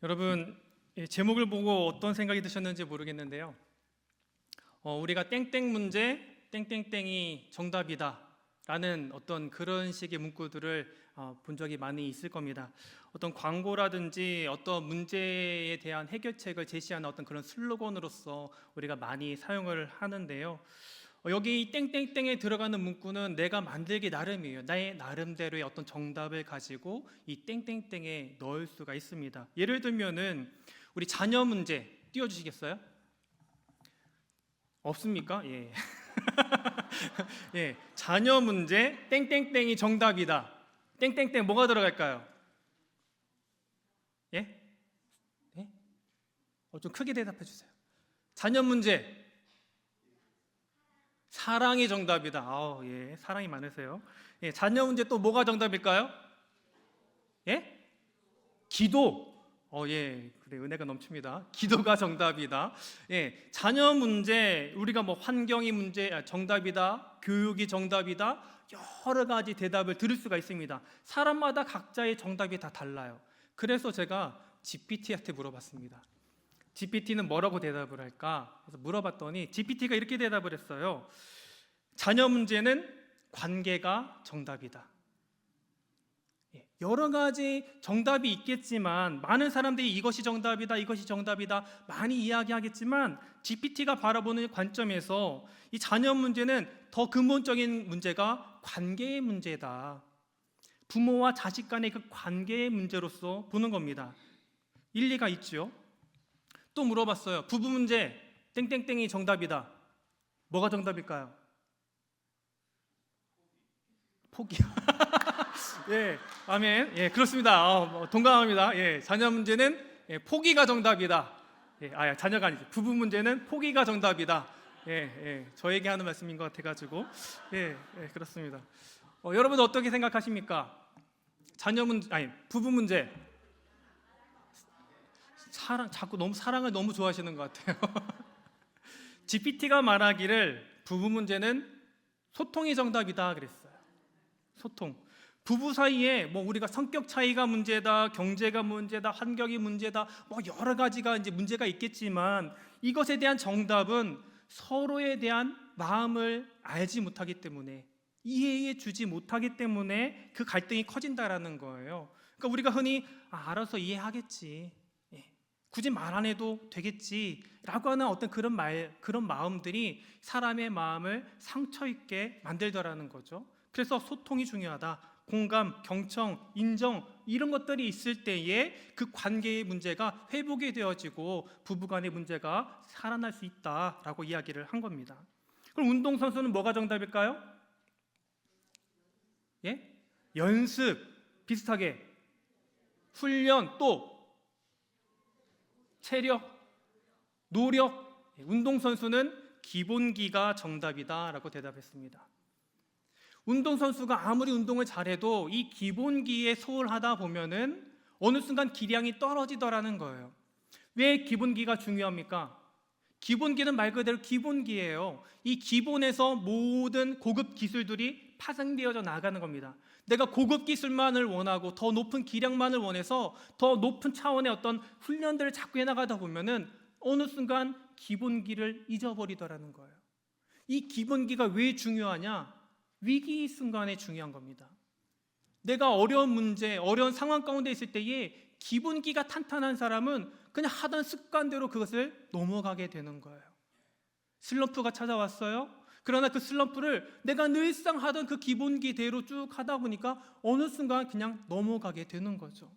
여러분, 제목을 보고 어떤 생각이 드셨는지 모르겠는데요. 우리가 땡땡 문제, 땡땡땡이 정답이다 라는 어떤 그런 식의 문구들을 본 적이 많이 있을 겁니다. 어떤 광고라든지 어떤 문제에 대한 해결책을 제시하는 어떤 그런 슬로건으로서 우리가 많이 사용을 하는데요. 여기 이 땡땡땡에 들어가는 문구는 내가 만들기 나름이에요. 나의 나름대로의 어떤 정답을 가지고 이 땡땡땡에 넣을 수가 있습니다. 예를 들면은 우리 자녀 문제 띄워주시겠어요? 없습니까? 예. 예, 자녀 문제 땡땡땡이 정답이다. 땡땡땡 뭐가 들어갈까요? 예? 예? 좀 크게 대답해 주세요. 자녀 문제 사랑이 정답이다. 예, 사랑이 많으세요. 예, 자녀 문제 또 뭐가 정답일까요? 예? 기도. 예, 그래 은혜가 넘칩니다. 기도가 정답이다. 예, 자녀 문제 우리가 뭐 환경이 문제 정답이다, 교육이 정답이다, 여러 가지 대답을 들을 수가 있습니다. 사람마다 각자의 정답이 다 달라요. 그래서 제가 GPT한테 물어봤습니다. GPT는 뭐라고 대답을 할까? 그래서 물어봤더니 GPT가 이렇게 대답을 했어요. 자녀 문제는 관계가 정답이다. 여러 가지 정답이 있겠지만 많은 사람들이 이것이 정답이다, 이것이 정답이다 많이 이야기하겠지만 GPT가 바라보는 관점에서 이 자녀 문제는 더 근본적인 문제가 관계의 문제다. 부모와 자식 간의 그 관계의 문제로서 보는 겁니다. 일리가 있죠. 또 물어봤어요. 부부 문제 땡땡땡이 정답이다. 뭐가 정답일까요? 포기요. 예, 아멘. 예, 그렇습니다. 동감합니다. 예, 자녀 문제는 포기가 정답이다. 예, 자녀가 아니지. 부부 문제는 포기가 정답이다. 예, 저에게 하는 말씀인 것 같아가지고, 예, 그렇습니다. 여러분 어떻게 생각하십니까? 자녀 문제, 아니 부부 문제. 자꾸 너무 사랑을 너무 좋아하시는 것 같아요. GPT가 말하기를 부부 문제는 소통이 정답이다 그랬어요. 소통. 부부 사이에 뭐 우리가 성격 차이가 문제다, 경제가 문제다, 환경이 문제다, 뭐 여러 가지가 이제 문제가 있겠지만 이것에 대한 정답은 서로에 대한 마음을 알지 못하기 때문에 이해해 주지 못하기 때문에 그 갈등이 커진다라는 거예요. 그러니까 우리가 흔히 알아서 이해하겠지, 굳이 말 안 해도 되겠지라고 하는 어떤 그런 마음들이 사람의 마음을 상처 있게 만들더라는 거죠. 그래서 소통이 중요하다. 공감, 경청, 인정 이런 것들이 있을 때에 그 관계의 문제가 회복이 되어지고 부부간의 문제가 살아날 수 있다라고 이야기를 한 겁니다. 그럼 운동선수는 뭐가 정답일까요? 예? 연습, 비슷하게 훈련, 또 체력, 노력. 운동선수는 기본기가 정답이다라고 대답했습니다. 운동선수가 아무리 운동을 잘해도 이 기본기에 소홀하다 보면은 어느 순간 기량이 떨어지더라는 거예요. 왜 기본기가 중요합니까? 기본기는 말 그대로 기본기예요. 이 기본에서 모든 고급 기술들이 파생되어져 나가는 겁니다. 내가 고급 기술만을 원하고 더 높은 기량만을 원해서 더 높은 차원의 어떤 훈련들을 자꾸 해나가다 보면은 어느 순간 기본기를 잊어버리더라는 거예요. 이 기본기가 왜 중요하냐? 위기 순간에 중요한 겁니다. 내가 어려운 문제, 어려운 상황 가운데 있을 때에 기본기가 탄탄한 사람은 그냥 하던 습관대로 그것을 넘어가게 되는 거예요. 슬럼프가 찾아왔어요. 그러나 그 슬럼프를 내가 늘상 하던 그 기본기대로 쭉 하다 보니까 어느 순간 그냥 넘어가게 되는 거죠.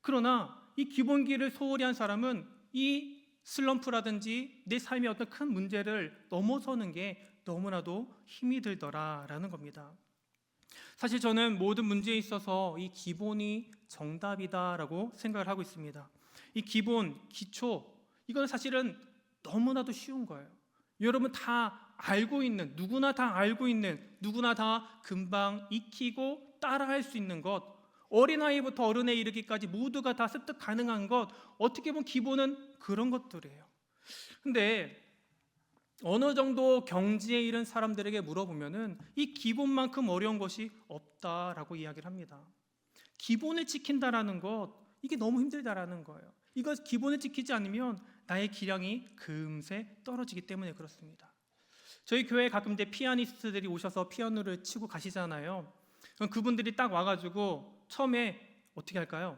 그러나 이 기본기를 소홀히 한 사람은 이 슬럼프라든지 내 삶의 어떤 큰 문제를 넘어서는 게 너무나도 힘이 들더라라는 겁니다. 사실 저는 모든 문제에 있어서 이 기본이 정답이다라고 생각을 하고 있습니다. 이 기본, 기초, 이건 사실은 너무나도 쉬운 거예요. 여러분 다 알고 있는, 누구나 다 알고 있는, 누구나 다 금방 익히고 따라할 수 있는 것, 어린아이부터 어른에 이르기까지 모두가 다 습득 가능한 것, 어떻게 보면 기본은 그런 것들이에요. 근데 어느 정도 경지에 이른 사람들에게 물어보면은 이 기본만큼 어려운 것이 없다라고 이야기를 합니다. 기본을 지킨다라는 것, 이게 너무 힘들다라는 거예요. 이거 기본을 지키지 않으면 나의 기량이 금세 떨어지기 때문에 그렇습니다. 저희 교회에 가끔 이제 피아니스트들이 오셔서 피아노를 치고 가시잖아요. 그럼 그분들이 딱 와가지고 처음에 어떻게 할까요?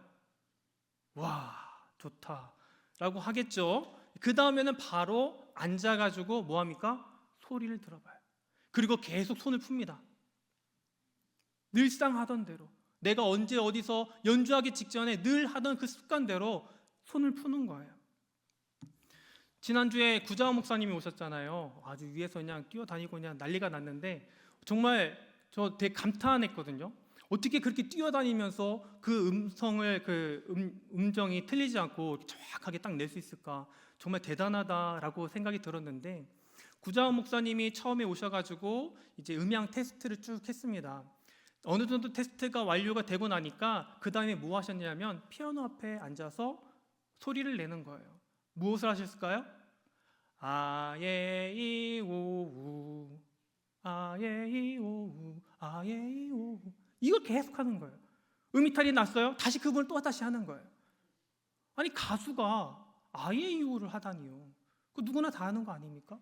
와, 좋다 라고 하겠죠. 그 다음에는 바로 앉아가지고 뭐합니까? 소리를 들어봐요. 그리고 계속 손을 풉니다. 늘상 하던 대로, 내가 언제 어디서 연주하기 직전에 늘 하던 그 습관대로 손을 푸는 거예요. 지난주에 구자원 목사님이 오셨잖아요. 아주 위에서 그냥 뛰어다니고 그냥 난리가 났는데 정말 저 되게 감탄했거든요. 어떻게 그렇게 뛰어다니면서 그 음정이 틀리지 않고 정확하게 딱 낼 수 있을까? 정말 대단하다라고 생각이 들었는데, 구자원 목사님이 처음에 오셔가지고 이제 음향 테스트를 쭉 했습니다. 어느 정도 테스트가 완료가 되고 나니까 그 다음에 뭐 하셨냐면 피아노 앞에 앉아서 소리를 내는 거예요. 무엇을 하셨을까요? 아예이오우 아예이오우 아예이오우, 이걸 계속 하는 거예요. 음이탈이 났어요? 다시 그 부분을 또 다시 하는 거예요. 아니, 가수가 아예이오우를 하다니요. 그 누구나 다 하는 거 아닙니까?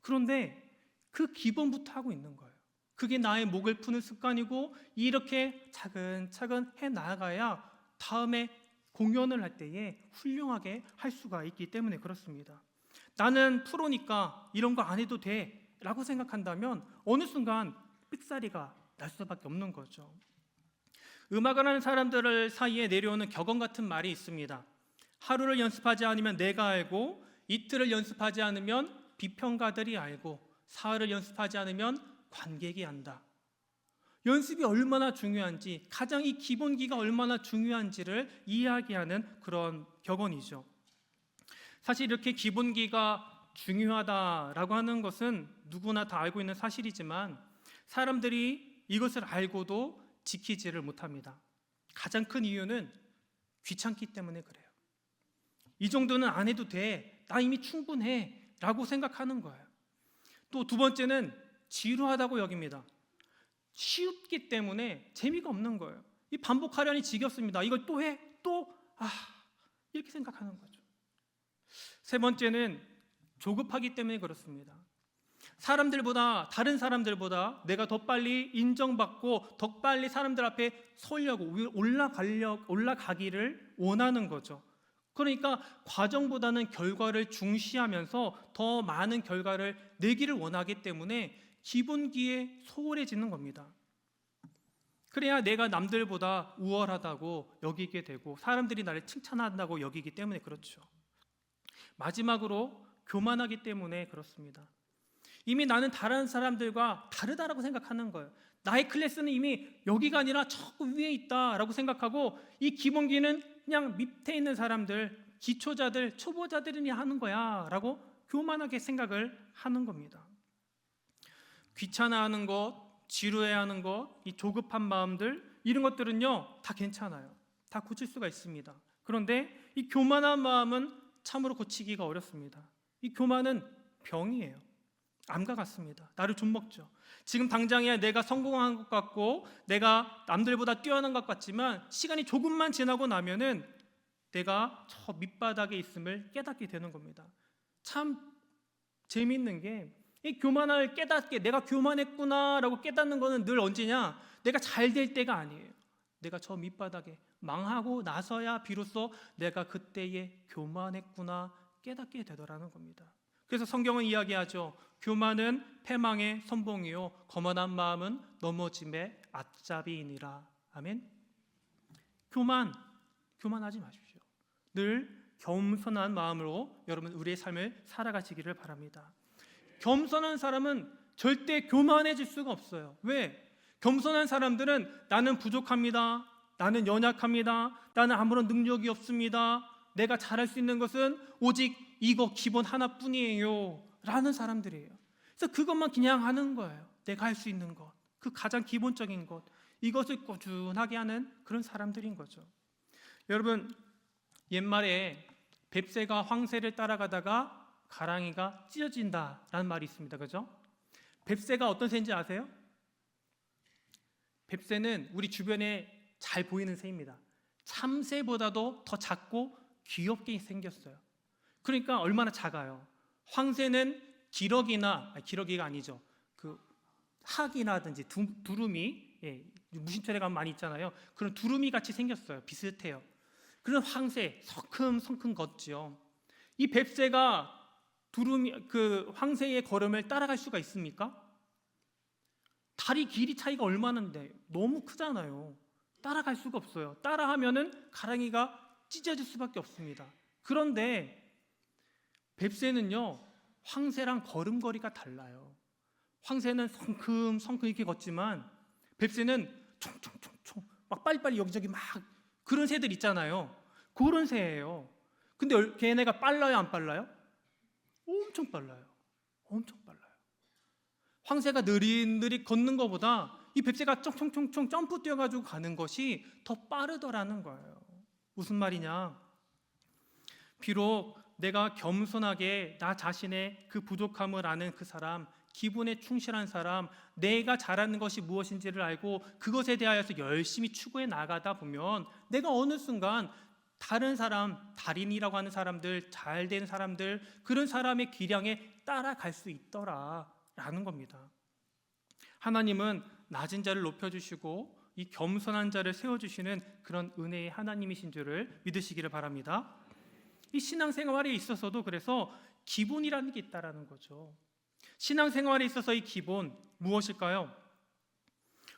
그런데 그 기본부터 하고 있는 거예요. 그게 나의 목을 푸는 습관이고, 이렇게 차근차근 해 나가야 다음에 공연을 할 때에 훌륭하게 할 수가 있기 때문에 그렇습니다. 나는 프로니까 이런 거 안 해도 돼 라고 생각한다면 어느 순간 삑사리가 날 수밖에 없는 거죠. 음악을 하는 사람들 사이에 내려오는 격언 같은 말이 있습니다. 하루를 연습하지 않으면 내가 알고, 이틀을 연습하지 않으면 비평가들이 알고, 사흘을 연습하지 않으면 관객이 안다. 연습이 얼마나 중요한지, 가장 이 기본기가 얼마나 중요한지를 이야기하는 그런 격언이죠. 사실 이렇게 기본기가 중요하다라고 하는 것은 누구나 다 알고 있는 사실이지만 사람들이 이것을 알고도 지키지를 못합니다. 가장 큰 이유는 귀찮기 때문에 그래요. 이 정도는 안 해도 돼, 나 이미 충분해 라고 생각하는 거예요. 또 두 번째는 지루하다고 여깁니다. 쉽기 때문에 재미가 없는 거예요. 이 반복하려니 지겹습니다. 이걸 또 해? 이렇게 생각하는 거죠. 세 번째는 조급하기 때문에 그렇습니다. 다른 사람들보다 내가 더 빨리 인정받고 더 빨리 사람들 앞에 서려고 올라가기를 원하는 거죠. 그러니까 과정보다는 결과를 중시하면서 더 많은 결과를 내기를 원하기 때문에 기본기에 소홀해지는 겁니다. 그래야 내가 남들보다 우월하다고 여기게 되고 사람들이 나를 칭찬한다고 여기기 때문에 그렇죠. 마지막으로 교만하기 때문에 그렇습니다. 이미 나는 다른 사람들과 다르다라고 생각하는 거예요. 나의 클래스는 이미 여기가 아니라 저 위에 있다라고 생각하고, 이 기본기는 그냥 밑에 있는 사람들, 기초자들, 초보자들이 하는 거야 라고 교만하게 생각을 하는 겁니다. 귀찮아하는 것, 지루해하는 것, 이 조급한 마음들, 이런 것들은요 다 괜찮아요. 다 고칠 수가 있습니다. 그런데 이 교만한 마음은 참으로 고치기가 어렵습니다. 이 교만은 병이에요. 암과 같습니다. 나를 좀먹죠. 지금 당장에 내가 성공한 것 같고 내가 남들보다 뛰어난 것 같지만 시간이 조금만 지나고 나면은 내가 저 밑바닥에 있음을 깨닫게 되는 겁니다. 참 재미있는 게, 이 교만을 깨닫게, 내가 교만했구나라고 깨닫는 거는 늘 언제냐? 내가 잘 될 때가 아니에요. 내가 저 밑바닥에 망하고 나서야 비로소 내가 그때에 교만했구나 깨닫게 되더라는 겁니다. 그래서 성경은 이야기하죠. 교만은 패망의 선봉이요 거만한 마음은 넘어짐의 앞잡이이니라. 아멘. 교만하지 마십시오. 늘 겸손한 마음으로 여러분 우리의 삶을 살아가시기를 바랍니다. 겸손한 사람은 절대 교만해질 수가 없어요. 왜? 겸손한 사람들은 나는 부족합니다. 나는 연약합니다. 나는 아무런 능력이 없습니다. 내가 잘할 수 있는 것은 오직 이거 기본 하나뿐이에요 라는 사람들이에요. 그래서 그것만 그냥 하는 거예요. 내가 할 수 있는 것, 그 가장 기본적인 것, 이것을 꾸준하게 하는 그런 사람들인 거죠. 여러분, 옛말에 뱁새가 황새를 따라가다가 가랑이가 찢어진다라는 말이 있습니다. 그죠? 뱁새가 어떤 새인지 아세요? 뱁새는 우리 주변에 잘 보이는 새입니다. 참새보다도 더 작고 귀엽게 생겼어요. 그러니까 얼마나 작아요. 황새는 기러기가 아니죠. 그 학이라든지 두루미, 무신촌에 가면 많이 있잖아요. 그런 두루미 같이 생겼어요. 비슷해요. 그런 황새, 성큼 걷죠. 이 뱁새가 황새의 걸음을 따라갈 수가 있습니까? 다리 길이 차이가 얼마나인데 너무 크잖아요. 따라갈 수가 없어요. 따라하면은 가랑이가 찢어질 수밖에 없습니다. 그런데 뱁새는요, 황새랑 걸음걸이가 달라요. 황새는 성큼 이렇게 걷지만 뱁새는 총총총총 막 빨리빨리 여기저기 막 그런 새들 있잖아요. 그런 새예요. 근데 걔네가 빨라요, 안 빨라요? 엄청 빨라요. 엄청 빨라요. 황새가 느릿느릿 걷는 것보다 이 뱁새가 총총총총 점프 뛰어가지고 가는 것이 더 빠르더라는 거예요. 무슨 말이냐? 비록 내가 겸손하게 나 자신의 그 부족함을 아는 그 사람, 기분에 충실한 사람, 내가 잘하는 것이 무엇인지를 알고 그것에 대하여서 열심히 추구해 나가다 보면 내가 어느 순간 다른 사람, 달인이라고 하는 사람들, 잘된 사람들, 그런 사람의 기량에 따라갈 수 있더라라는 겁니다. 하나님은 낮은 자를 높여주시고 이 겸손한 자를 세워주시는 그런 은혜의 하나님이신 줄을 믿으시기를 바랍니다. 이 신앙생활에 있어서도 그래서 기본이라는 게 있다라는 거죠. 신앙생활에 있어서 이 기본 무엇일까요?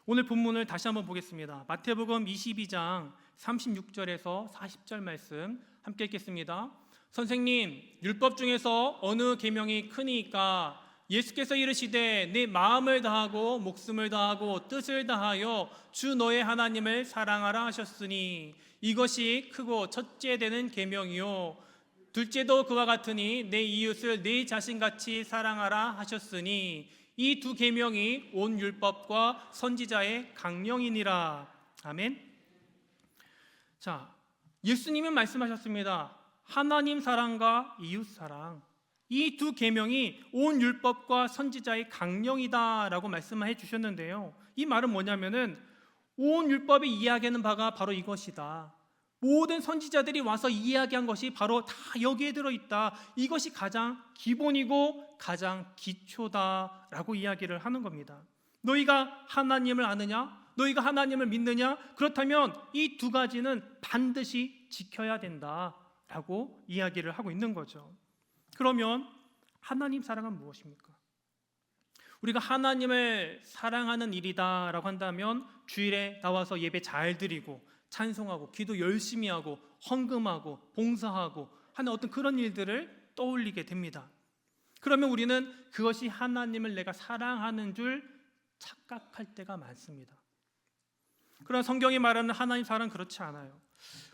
오늘 본문을 다시 한번 보겠습니다. 마태복음 22장 36절에서 40절 말씀 함께 읽겠습니다. 선생님, 율법 중에서 어느 계명이 크니까? 예수께서 이르시되 내 마음을 다하고 목숨을 다하고 뜻을 다하여 주 너의 하나님을 사랑하라 하셨으니 이것이 크고 첫째 되는 계명이요 둘째도 그와 같으니 내 이웃을 내 자신같이 사랑하라 하셨으니 이 두 계명이 온 율법과 선지자의 강령이니라. 아멘. 자, 예수님은 말씀하셨습니다. 하나님 사랑과 이웃 사랑, 이 두 계명이 온 율법과 선지자의 강령이다라고 말씀해 주셨는데요. 이 말은 뭐냐면은 온 율법이 이야기하는 바가 바로 이것이다. 모든 선지자들이 와서 이야기한 것이 바로 다 여기에 들어있다. 이것이 가장 기본이고 가장 기초다라고 이야기를 하는 겁니다. 너희가 하나님을 아느냐? 너희가 하나님을 믿느냐? 그렇다면 이 두 가지는 반드시 지켜야 된다라고 이야기를 하고 있는 거죠. 그러면 하나님 사랑은 무엇입니까? 우리가 하나님을 사랑하는 일이다라고 한다면 주일에 나와서 예배 잘 드리고 찬송하고 기도 열심히 하고 헌금하고 봉사하고 하는 어떤 그런 일들을 떠올리게 됩니다. 그러면 우리는 그것이 하나님을 내가 사랑하는 줄 착각할 때가 많습니다. 그러나 성경이 말하는 하나님 사랑은 그렇지 않아요.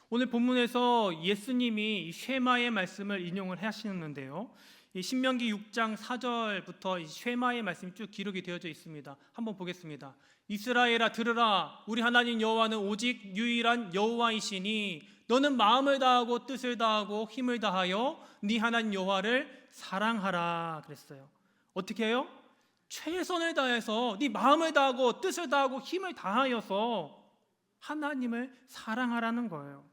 오늘 본문에서 예수님이 쉐마의 말씀을 인용을 하시는데요. 신명기 6장 4절부터 쉐마의 말씀이 쭉 기록이 되어져 있습니다. 한번 보겠습니다. 이스라엘아 들으라, 우리 하나님 여호와는 오직 유일한 여호와이시니 너는 마음을 다하고 뜻을 다하고 힘을 다하여 네 하나님 여호와를 사랑하라 그랬어요. 어떻게 해요? 최선을 다해서 네 마음을 다하고 뜻을 다하고 힘을 다하여서 하나님을 사랑하라는 거예요.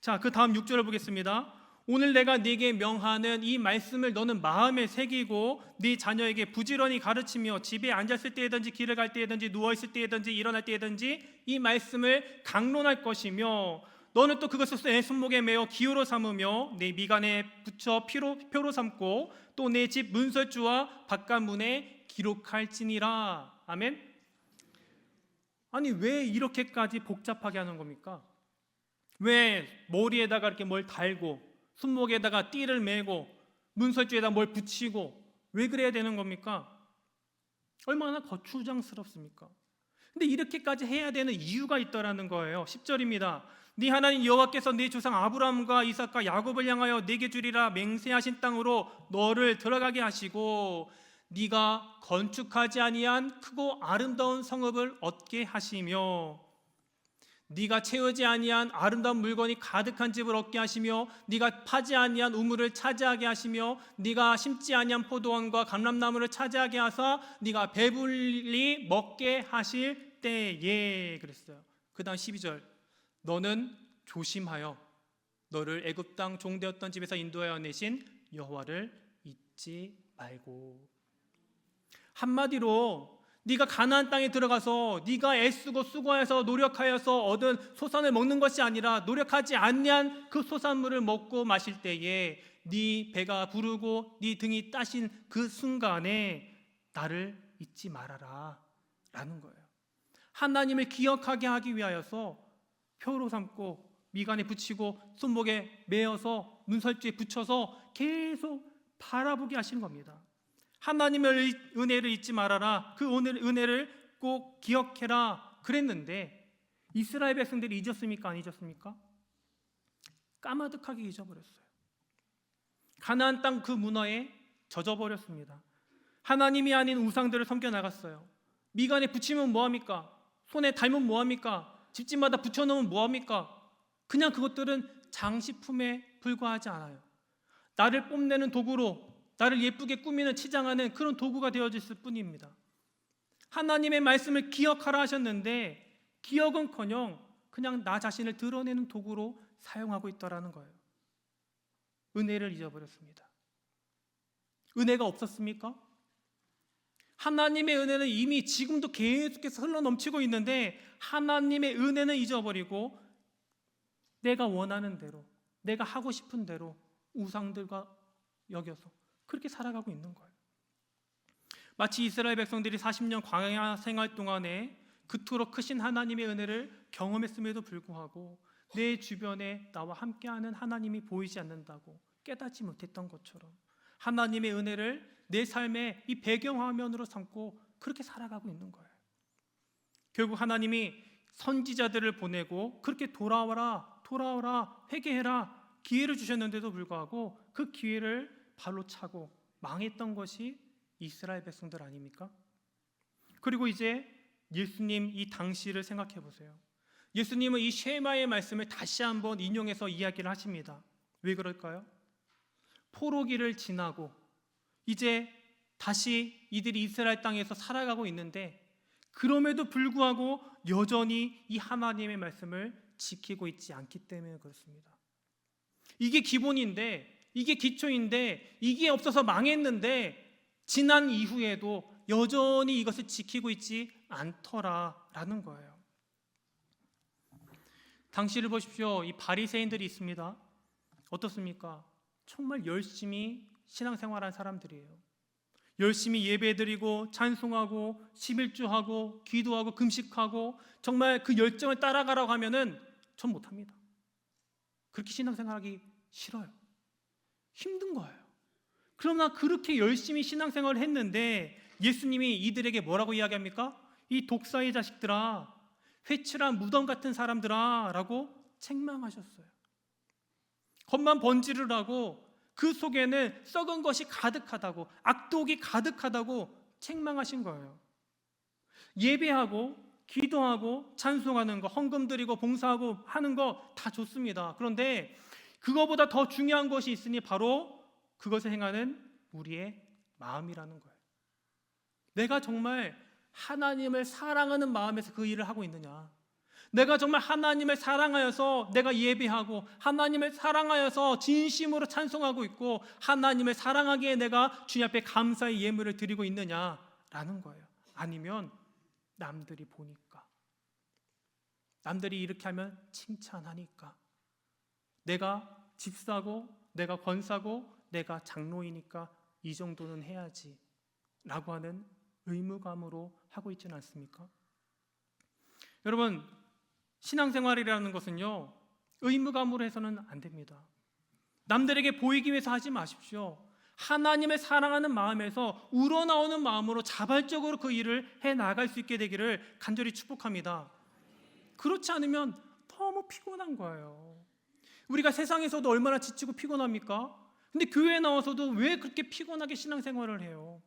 자, 그 다음 6절을 보겠습니다. 오늘 내가 네게 명하는 이 말씀을 너는 마음에 새기고 네 자녀에게 부지런히 가르치며 집에 앉았을 때든지 길을 갈 때든지 누워있을 때든지 일어날 때든지 이 말씀을 강론할 것이며 너는 또 그것을 내 손목에 메어 기호로 삼으며 내 미간에 붙여 표로 삼고 또 내 집 문설주와 바깥문에 기록할지니라. 아멘. 아니 왜 이렇게까지 복잡하게 하는 겁니까? 왜 머리에다가 이렇게 뭘 달고 손목에다가 띠를 매고 문설주에다 뭘 붙이고 왜 그래야 되는 겁니까? 얼마나 거추장스럽습니까? 근데 이렇게까지 해야 되는 이유가 있더라는 거예요. 10절입니다. 네 하나님 여호와께서 네 조상 아브라함과 이삭과 야곱을 향하여 네게 주리라 맹세하신 땅으로 너를 들어가게 하시고 네가 건축하지 아니한 크고 아름다운 성읍을 얻게 하시며 네가 채우지 아니한 아름다운 물건이 가득한 집을 얻게 하시며 네가 파지 아니한 우물을 차지하게 하시며 네가 심지 아니한 포도원과 감람나무를 차지하게 하사 네가 배불리 먹게 하실 때에 그랬어요. 그 다음 12절 너는 조심하여 너를 애굽 땅 종되었던 집에서 인도하여 내신 여호와를 잊지 말고. 한마디로 네가 가나안 땅에 들어가서 네가 애쓰고 수고해서 노력하여서 얻은 소산을 먹는 것이 아니라 노력하지 않는 그 소산물을 먹고 마실 때에 네 배가 부르고 네 등이 따신 그 순간에 나를 잊지 말아라 라는 거예요. 하나님을 기억하게 하기 위하여서 표로 삼고 미간에 붙이고 손목에 매어서 문설주에 붙여서 계속 바라보게 하신 겁니다. 하나님의 은혜를 잊지 말아라. 그 은혜를 꼭 기억해라 그랬는데 이스라엘 백성들이 잊었습니까? 안 잊었습니까? 까마득하게 잊어버렸어요. 가나안 땅 그 문화에 젖어버렸습니다. 하나님이 아닌 우상들을 섬겨나갔어요. 미간에 붙이면 뭐합니까? 손에 달면 뭐합니까? 집집마다 붙여놓으면 뭐합니까? 그냥 그것들은 장식품에 불과하지 않아요. 나를 뽐내는 도구로, 나를 예쁘게 꾸미는 치장하는 그런 도구가 되어졌을 뿐입니다. 하나님의 말씀을 기억하라 하셨는데 기억은커녕 그냥 나 자신을 드러내는 도구로 사용하고 있더라는 거예요. 은혜를 잊어버렸습니다. 은혜가 없었습니까? 하나님의 은혜는 이미 지금도 계속해서 흘러넘치고 있는데 하나님의 은혜는 잊어버리고 내가 원하는 대로, 내가 하고 싶은 대로 우상들과 여겨서 그렇게 살아가고 있는 거예요. 마치 이스라엘 백성들이 40년 광야 생활 동안에 그토록 크신 하나님의 은혜를 경험했음에도 불구하고 내 주변에 나와 함께하는 하나님이 보이지 않는다고 깨닫지 못했던 것처럼 하나님의 은혜를 내 삶의 이 배경화면으로 삼고 그렇게 살아가고 있는 거예요. 결국 하나님이 선지자들을 보내고 그렇게 돌아와라 회개해라 기회를 주셨는데도 불구하고 그 기회를 발로 차고 망했던 것이 이스라엘 백성들 아닙니까? 그리고 이제 예수님 이 당시를 생각해 보세요. 예수님은 이 쉐마의 말씀을 다시 한번 인용해서 이야기를 하십니다. 왜 그럴까요? 포로기를 지나고 이제 다시 이들이 이스라엘 땅에서 살아가고 있는데 그럼에도 불구하고 여전히 이 하나님의 말씀을 지키고 있지 않기 때문에 그렇습니다. 이게 기본인데, 이게 기초인데, 이게 없어서 망했는데 지난 이후에도 여전히 이것을 지키고 있지 않더라라는 거예요. 당시를 보십시오. 이 바리새인들이 있습니다. 어떻습니까? 정말 열심히 신앙생활한 사람들이에요. 열심히 예배드리고 찬송하고 11주하고 기도하고 금식하고 정말 그 열정을 따라가라고 하면은 전 못합니다. 그렇게 신앙생활하기 싫어요. 힘든 거예요. 그러나 그렇게 열심히 신앙생활을 했는데 예수님이 이들에게 뭐라고 이야기합니까? 이 독사의 자식들아, 회칠한 무덤 같은 사람들아 라고 책망하셨어요. 겉만 번지르라고 그 속에는 썩은 것이 가득하다고, 악독이 가득하다고 책망하신 거예요. 예배하고 기도하고 찬송하는 거, 헌금 드리고 봉사하고 하는 거 다 좋습니다. 그런데 그거보다 더 중요한 것이 있으니 바로 그것을 행하는 우리의 마음이라는 거예요. 내가 정말 하나님을 사랑하는 마음에서 그 일을 하고 있느냐, 내가 정말 하나님을 사랑하여서 내가 예배하고 하나님을 사랑하여서 진심으로 찬송하고 있고 하나님을 사랑하기에 내가 주님 앞에 감사의 예물을 드리고 있느냐라는 거예요. 아니면 남들이 보니까, 남들이 이렇게 하면 칭찬하니까, 내가 집사고 내가 권사고 내가 장로이니까 이 정도는 해야지 라고 하는 의무감으로 하고 있지는 않습니까? 여러분, 신앙생활이라는 것은요, 의무감으로 해서는 안 됩니다. 남들에게 보이기 위해서 하지 마십시오. 하나님을 사랑하는 마음에서 우러나오는 마음으로 자발적으로 그 일을 해나갈 수 있게 되기를 간절히 축복합니다. 그렇지 않으면 너무 피곤한 거예요. 우리가 세상에서도 얼마나 지치고 피곤합니까? 근데 교회에 나와서도 왜 그렇게 피곤하게 신앙생활을 해요?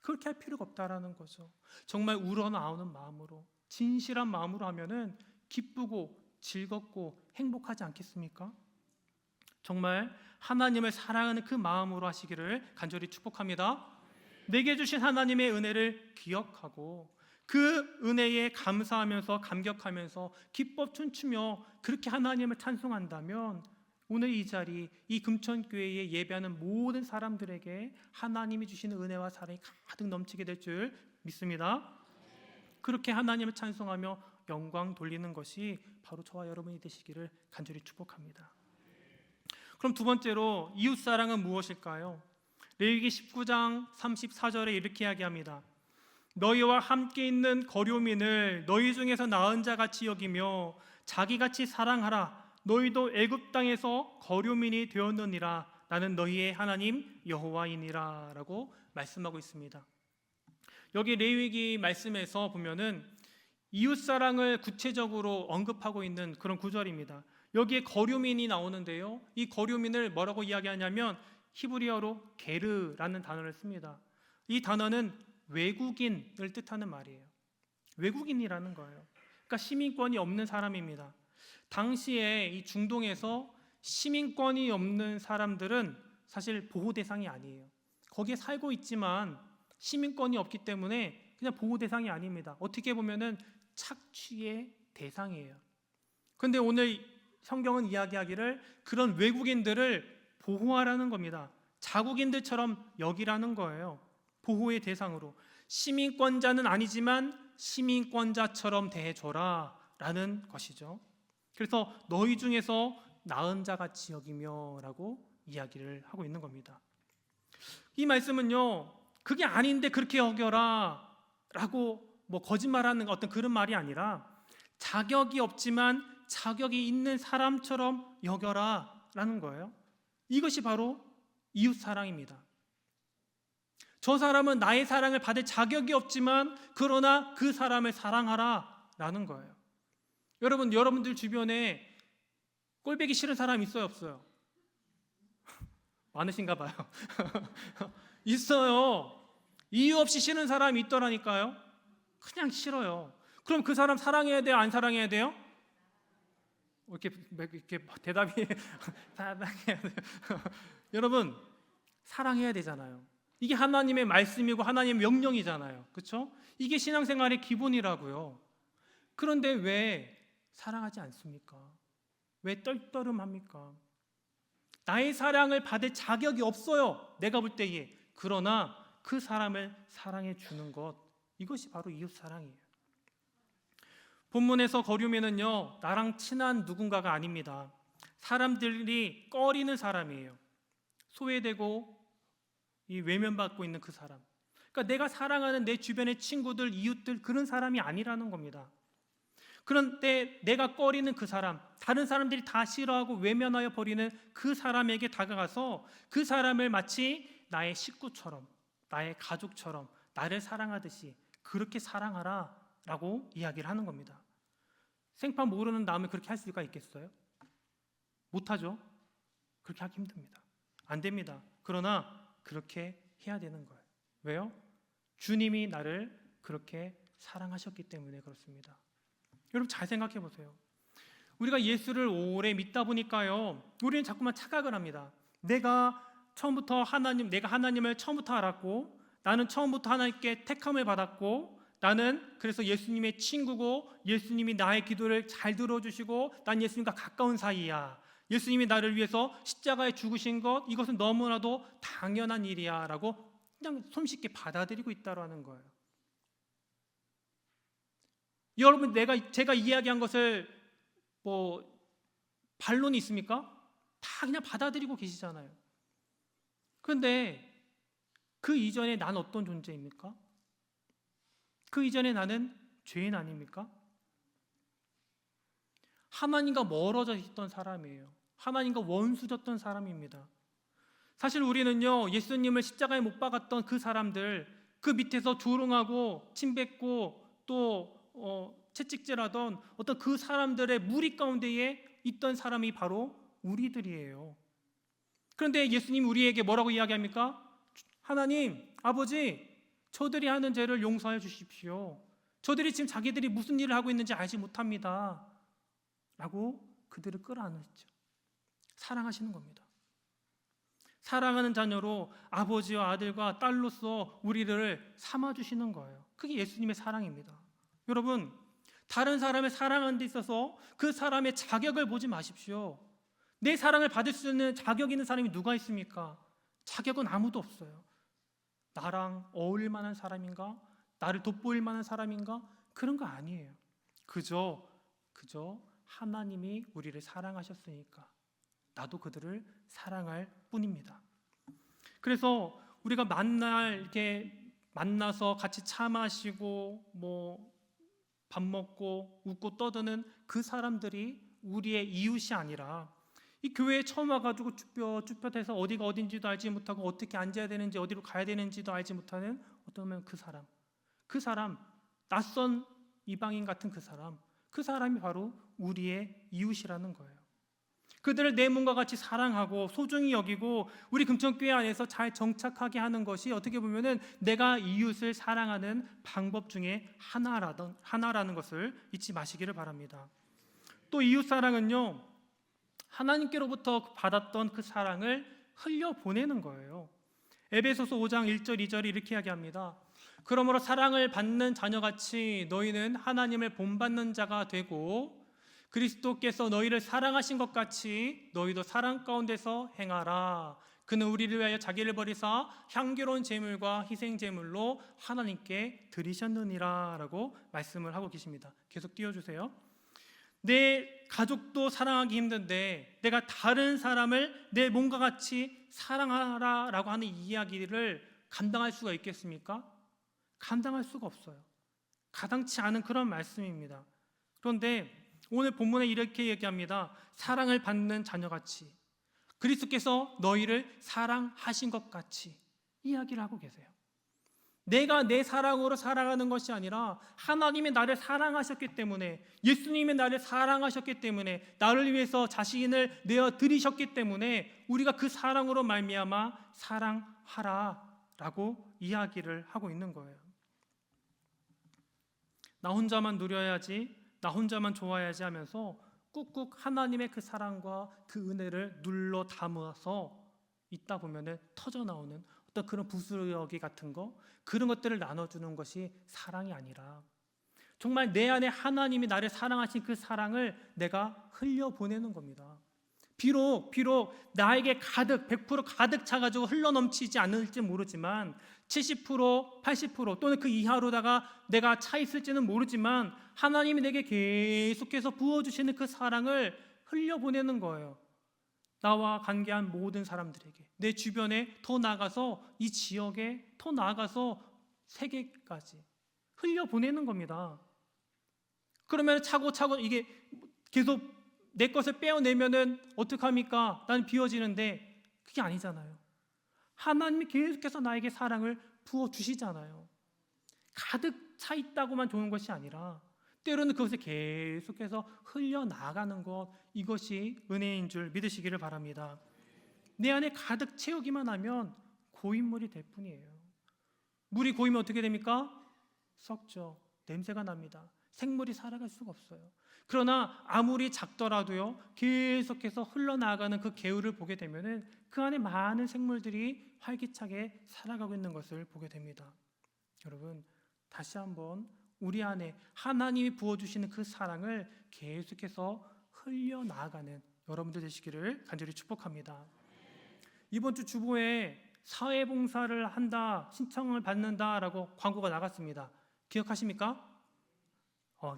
그렇게 할 필요가 없다라는 거죠. 정말 우러나오는 마음으로, 진실한 마음으로 하면은 기쁘고 즐겁고 행복하지 않겠습니까? 정말 하나님을 사랑하는 그 마음으로 하시기를 간절히 축복합니다. 내게 주신 하나님의 은혜를 기억하고 그 은혜에 감사하면서 감격하면서 기뻐 춤추며 그렇게 하나님을 찬송한다면 오늘 이 자리, 이 금천교회에 예배하는 모든 사람들에게 하나님이 주시는 은혜와 사랑이 가득 넘치게 될 줄 믿습니다. 그렇게 하나님을 찬송하며 영광 돌리는 것이 바로 저와 여러분이 되시기를 간절히 축복합니다. 그럼 두 번째로 이웃사랑은 무엇일까요? 레위기 19장 34절에 이렇게 이야기합니다. 너희와 함께 있는 거류민을 너희 중에서 나은 자같이 여기며 자기같이 사랑하라. 너희도 애굽 땅에서 거류민이 되었느니라. 나는 너희의 하나님 여호와이니라 라고 말씀하고 있습니다. 여기 레위기 말씀에서 보면은 이웃사랑을 구체적으로 언급하고 있는 그런 구절입니다. 여기에 거류민이 나오는데요, 이 거류민을 뭐라고 이야기하냐면 히브리어로 게르라는 단어를 씁니다. 이 단어는 외국인을 뜻하는 말이에요. 외국인이라는 거예요. 그러니까 시민권이 없는 사람입니다. 당시에 이 중동에서 시민권이 없는 사람들은 사실 보호 대상이 아니에요. 거기에 살고 있지만 시민권이 없기 때문에 그냥 보호 대상이 아닙니다. 어떻게 보면은 착취의 대상이에요. 그런데 오늘 성경은 이야기하기를 그런 외국인들을 보호하라는 겁니다. 자국인들처럼 여기라는 거예요. 보호의 대상으로. 시민권자는 아니지만 시민권자처럼 대해줘라 라는 것이죠. 그래서 너희 중에서 나은 자같이 여기며 라고 이야기를 하고 있는 겁니다. 이 말씀은요, 그게 아닌데 그렇게 여겨라 라고 거짓말하는 어떤 그런 말이 아니라 자격이 없지만 자격이 있는 사람처럼 여겨라 라는 거예요. 이것이 바로 이웃사랑입니다. 저 사람은 나의 사랑을 받을 자격이 없지만 그러나 그 사람을 사랑하라 라는 거예요. 여러분들 주변에 꼴보기 싫은 사람 있어요, 없어요? 많으신가 봐요. 있어요. 이유 없이 싫은 사람이 있더라니까요. 그냥 싫어요. 그럼 그 사람 사랑해야 돼요, 안 사랑해야 돼요? 이렇게 대답이 사랑해야 돼요. 여러분, 사랑해야 되잖아요. 이게 하나님의 말씀이고 하나님의 명령이잖아요. 그렇죠? 이게 신앙생활의 기본이라고요. 그런데 왜 사랑하지 않습니까? 왜 떨떠름합니까? 나의 사랑을 받을 자격이 없어요, 내가 볼 때에. 그러나 그 사람을 사랑해 주는 것, 이것이 바로 이웃사랑이에요. 본문에서 거류민은요, 나랑 친한 누군가가 아닙니다. 사람들이 꺼리는 사람이에요. 소외되고 외면받고 있는 그 사람. 그러니까 내가 사랑하는 내 주변의 친구들, 이웃들, 그런 사람이 아니라는 겁니다. 그런데 내가 꺼리는 그 사람, 다른 사람들이 다 싫어하고 외면하여 버리는 그 사람에게 다가가서 그 사람을 마치 나의 식구처럼, 나의 가족처럼 나를 사랑하듯이 그렇게 사랑하라 라고 이야기를 하는 겁니다. 생판 모르는 남을 그렇게 할 수가 있겠어요? 못하죠. 그렇게 하기 힘듭니다. 안 됩니다. 그러나 그렇게 해야 되는 거예요. 왜요? 주님이 나를 그렇게 사랑하셨기 때문에 그렇습니다. 여러분 잘 생각해 보세요. 우리가 예수를 오래 믿다 보니까요, 우리는 자꾸만 착각을 합니다. 내가 하나님을 처음부터 알았고, 나는 처음부터 하나님께 택함을 받았고, 나는 그래서 예수님의 친구고, 예수님이 나의 기도를 잘 들어주시고, 난 예수님과 가까운 사이야. 예수님이 나를 위해서 십자가에 죽으신 것, 이것은 너무나도 당연한 일이야 라고 그냥 손쉽게 받아들이고 있다는 거예요. 여러분, 제가 이야기한 것을 반론이 있습니까? 다 그냥 받아들이고 계시잖아요. 그런데 그 이전에 난 어떤 존재입니까? 그 이전에 나는 죄인 아닙니까? 하나님과 멀어져 있던 사람이에요. 하나님과 원수졌던 사람입니다. 사실 우리는요, 예수님을 십자가에 못 박았던 그 사람들, 그 밑에서 조롱하고 침뱉고 또 채찍질하던 어떤 그 사람들의 무리 가운데에 있던 사람이 바로 우리들이에요. 그런데 예수님 우리에게 뭐라고 이야기합니까? 하나님, 아버지, 저들이 하는 죄를 용서해 주십시오. 저들이 지금 자기들이 무슨 일을 하고 있는지 알지 못합니다 라고 그들을 끌어안으시죠. 사랑하시는 겁니다. 사랑하는 자녀로 아버지와 아들과 딸로서 우리를 삼아주시는 거예요. 그게 예수님의 사랑입니다. 여러분, 다른 사람을 사랑하는 데 있어서 그 사람의 자격을 보지 마십시오. 내 사랑을 받을 수 있는 자격 있는 사람이 누가 있습니까? 자격은 아무도 없어요. 나랑 어울릴 만한 사람인가? 나를 돋보일 만한 사람인가? 그런 거 아니에요. 그저 하나님이 우리를 사랑하셨으니까 나도 그들을 사랑할 뿐입니다. 그래서 우리가 이렇게 만나서 같이 차 마시고 밥 먹고 웃고 떠드는 그 사람들이 우리의 이웃이 아니라 이 교회에 처음 와가지고 쭈뼛해서 어디가 어딘지도 알지 못하고 어떻게 앉아야 되는지 어디로 가야 되는지도 알지 못하는 어쩌면 그 사람 낯선 이방인 같은 그 사람이 바로 우리의 이웃이라는 거예요. 그들을 내 몸과 같이 사랑하고 소중히 여기고 우리 금천교회 안에서 잘 정착하게 하는 것이 어떻게 보면은 내가 이웃을 사랑하는 방법 중에 하나라는 것을 잊지 마시기를 바랍니다. 또 이웃 사랑은요, 하나님께로부터 받았던 그 사랑을 흘려보내는 거예요. 에베소서 5장 1절 2절이 이렇게 이야기합니다. 그러므로 사랑을 받는 자녀같이 너희는 하나님을 본받는 자가 되고 그리스도께서 너희를 사랑하신 것 같이 너희도 사랑 가운데서 행하라. 그는 우리를 위하여 자기를 버리사 향기로운 제물과 희생 제물로 하나님께 드리셨느니라 라고 말씀을 하고 계십니다. 계속 띄워주세요. 내 가족도 사랑하기 힘든데 내가 다른 사람을 내 몸과 같이 사랑하라 라고 하는 이야기를 감당할 수가 있겠습니까? 감당할 수가 없어요. 가당치 않은 그런 말씀입니다. 그런데 오늘 본문에 이렇게 얘기합니다. 사랑을 받는 자녀같이 그리스도께서 너희를 사랑하신 것 같이 이야기를 하고 계세요. 내가 내 사랑으로 살아가는 것이 아니라 하나님이 나를 사랑하셨기 때문에, 예수님이 나를 사랑하셨기 때문에, 나를 위해서 자신을 내어 드리셨기 때문에 우리가 그 사랑으로 말미암아 사랑하라라고 이야기를 하고 있는 거예요. 나 혼자만 누려야지, 나 혼자만 좋아야지 하면서 꾹꾹 하나님의 그 사랑과 그 은혜를 눌러 담아서 있다 보면은 터져 나오는 어떤 그런 부스러기 같은 거, 그런 것들을 나눠주는 것이 사랑이 아니라 정말 내 안에 하나님이 나를 사랑하신 그 사랑을 내가 흘려보내는 겁니다. 비록 나에게 가득 100% 가득 차가지고 흘러넘치지 않을지 모르지만 70% 80% 또는 그 이하로다가 내가 차 있을지는 모르지만 하나님이 내게 계속해서 부어주시는 그 사랑을 흘려보내는 거예요. 나와 관계한 모든 사람들에게, 내 주변에, 더 나아가서 이 지역에, 더 나아가서 세계까지 흘려보내는 겁니다. 그러면 차고차고 이게 계속 내 것을 빼어내면은 어떡합니까? 나는 비워지는데 그게 아니잖아요. 하나님이 계속해서 나에게 사랑을 부어주시잖아요. 가득 차 있다고만 좋은 것이 아니라 때로는 그것을 계속해서 흘려나가는 것, 이것이 은혜인 줄 믿으시기를 바랍니다. 내 안에 가득 채우기만 하면 고인물이 될 뿐이에요. 물이 고이면 어떻게 됩니까? 썩죠. 냄새가 납니다. 생물이 살아갈 수가 없어요. 그러나 아무리 작더라도요, 계속해서 흘러나가는 그 개울을 보게 되면은 그 안에 많은 생물들이 활기차게 살아가고 있는 것을 보게 됩니다. 여러분, 다시 한번 우리 안에 하나님이 부어주시는 그 사랑을 계속해서 흘려나가는 여러분들 되시기를 간절히 축복합니다. 이번 주 주보에 사회봉사를 한다, 신청을 받는다라고 광고가 나갔습니다. 기억하십니까?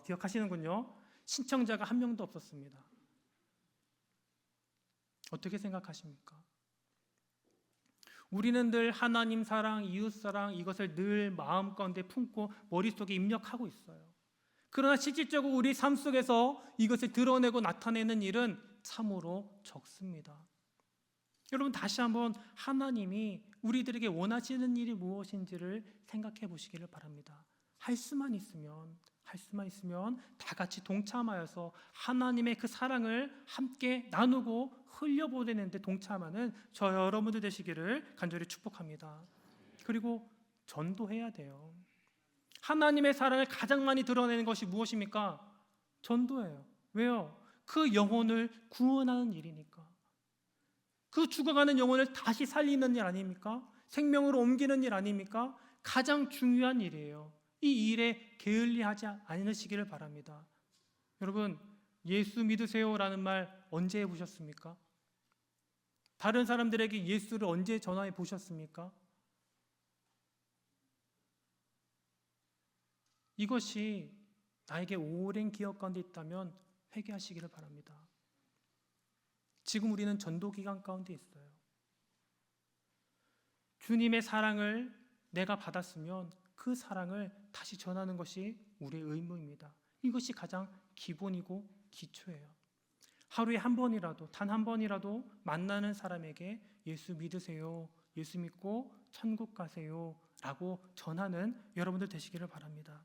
기억하시는군요. 신청자가 한 명도 없었습니다. 어떻게 생각하십니까? 우리는 늘 하나님 사랑, 이웃 사랑 이것을 늘 마음 가운데 품고 머릿속에 입력하고 있어요. 그러나 실질적으로 우리 삶 속에서 이것을 드러내고 나타내는 일은 참으로 적습니다. 여러분, 다시 한번 하나님이 우리들에게 원하시는 일이 무엇인지를 생각해 보시기를 바랍니다. 할 수만 있으면 다 같이 동참하여서 하나님의 그 사랑을 함께 나누고 흘려보내는 데 동참하는 저 여러분들 되시기를 간절히 축복합니다. 그리고 전도해야 돼요. 하나님의 사랑을 가장 많이 드러내는 것이 무엇입니까? 전도예요. 왜요? 그 영혼을 구원하는 일이니까. 그 죽어가는 영혼을 다시 살리는 일 아닙니까? 생명으로 옮기는 일 아닙니까? 가장 중요한 일이에요. 이 일에 게을리하지 않으시기를 바랍니다. 여러분, 예수 믿으세요라는 말 언제 해보셨습니까? 다른 사람들에게 예수를 언제 전화해 보셨습니까? 이것이 나에게 오랜 기억 가운데 있다면 회개하시기를 바랍니다. 지금 우리는 전도 기간 가운데 있어요. 주님의 사랑을 내가 받았으면 그 사랑을 다시 전하는 것이 우리의 의무입니다. 이것이 가장 기본이고 기초예요. 하루에 한 번이라도, 단 한 번이라도 만나는 사람에게 예수 믿으세요, 예수 믿고 천국 가세요 라고 전하는 여러분들 되시기를 바랍니다.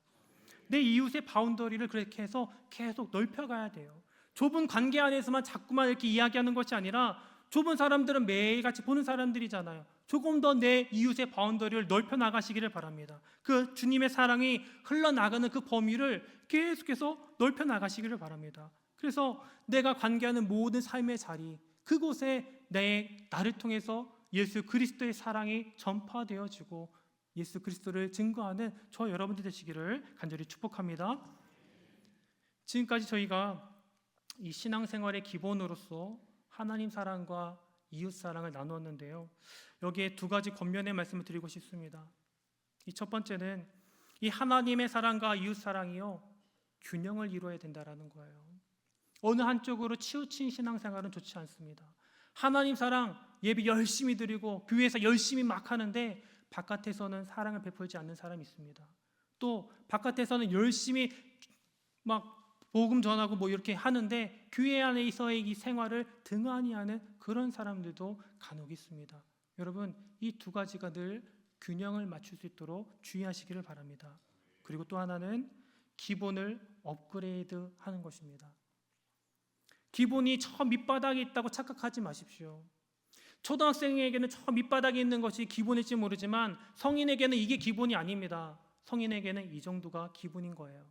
내 이웃의 바운더리를 그렇게 해서 계속 넓혀가야 돼요. 좁은 관계 안에서만 자꾸만 이렇게 이야기하는 것이 아니라, 좁은 사람들은 매일같이 보는 사람들이잖아요. 조금 더 내 이웃의 바운더리를 넓혀 나가시기를 바랍니다. 그 주님의 사랑이 흘러나가는 그 범위를 계속해서 넓혀 나가시기를 바랍니다. 그래서 내가 관계하는 모든 삶의 자리, 그곳에 나를 통해서 예수 그리스도의 사랑이 전파되어지고 예수 그리스도를 증거하는 저 여러분들 되시기를 간절히 축복합니다. 지금까지 저희가 이 신앙생활의 기본으로서 하나님 사랑과 이웃 사랑을 나누었는데요. 여기에 두 가지 권면의 말씀을 드리고 싶습니다. 이 첫 번째는 이 하나님의 사랑과 이웃 사랑이요, 균형을 이루어야 된다라는 거예요. 어느 한쪽으로 치우친 신앙생활은 좋지 않습니다. 하나님 사랑 예배 열심히 드리고 교회에서 열심히 막 하는데 바깥에서는 사랑을 베풀지 않는 사람이 있습니다. 또 바깥에서는 열심히 막 복음 전하고 뭐 이렇게 하는데 교회 안에서의 이 생활을 등한히 하는 그런 사람들도 간혹 있습니다. 여러분, 이 두 가지가 늘 균형을 맞출 수 있도록 주의하시기를 바랍니다. 그리고 또 하나는 기본을 업그레이드 하는 것입니다. 기본이 저 밑바닥에 있다고 착각하지 마십시오. 초등학생에게는 저 밑바닥에 있는 것이 기본일지 모르지만 성인에게는 이게 기본이 아닙니다. 성인에게는 이 정도가 기본인 거예요.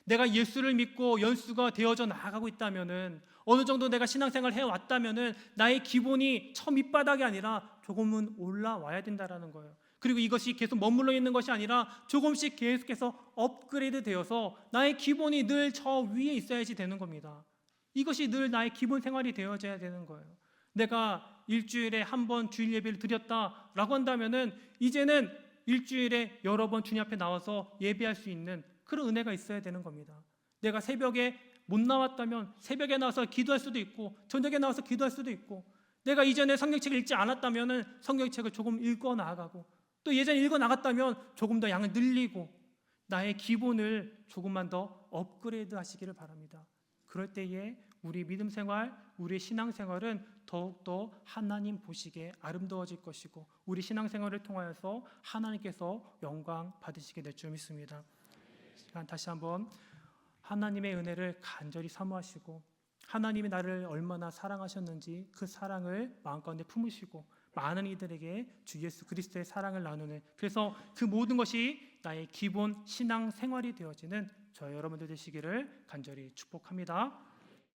내가 예수를 믿고 연수가 되어져 나가고 있다면은, 어느 정도 내가 신앙생활을 해왔다면은 나의 기본이 저 밑바닥이 아니라 조금은 올라와야 된다라는 거예요. 그리고 이것이 계속 머물러 있는 것이 아니라 조금씩 계속해서 업그레이드 되어서 나의 기본이 늘 저 위에 있어야지 되는 겁니다. 이것이 늘 나의 기본 생활이 되어져야 되는 거예요. 내가 일주일에 한 번 주일 예배를 드렸다라고 한다면은 이제는 일주일에 여러 번 주님 앞에 나와서 예배할 수 있는 그런 은혜가 있어야 되는 겁니다. 내가 새벽에 못 나왔다면 새벽에 나와서 기도할 수도 있고, 저녁에 나와서 기도할 수도 있고, 내가 이전에 성경책을 읽지 않았다면 성경책을 조금 읽어 나가고, 또 예전에 읽어 나갔다면 조금 더 양을 늘리고 나의 기본을 조금만 더 업그레이드 하시기를 바랍니다. 그럴 때에 우리 믿음 생활, 우리 신앙 생활은 더욱더 하나님 보시기에 아름다워질 것이고 우리 신앙 생활을 통하여서 하나님께서 영광 받으시게 될 줄 믿습니다. 다시 한번 하나님의 은혜를 간절히 사모하시고 하나님이 나를 얼마나 사랑하셨는지 그 사랑을 마음가운데 품으시고 많은 이들에게 주 예수 그리스도의 사랑을 나누는, 그래서 그 모든 것이 나의 기본 신앙 생활이 되어지는 저 여러분들 되시기를 간절히 축복합니다.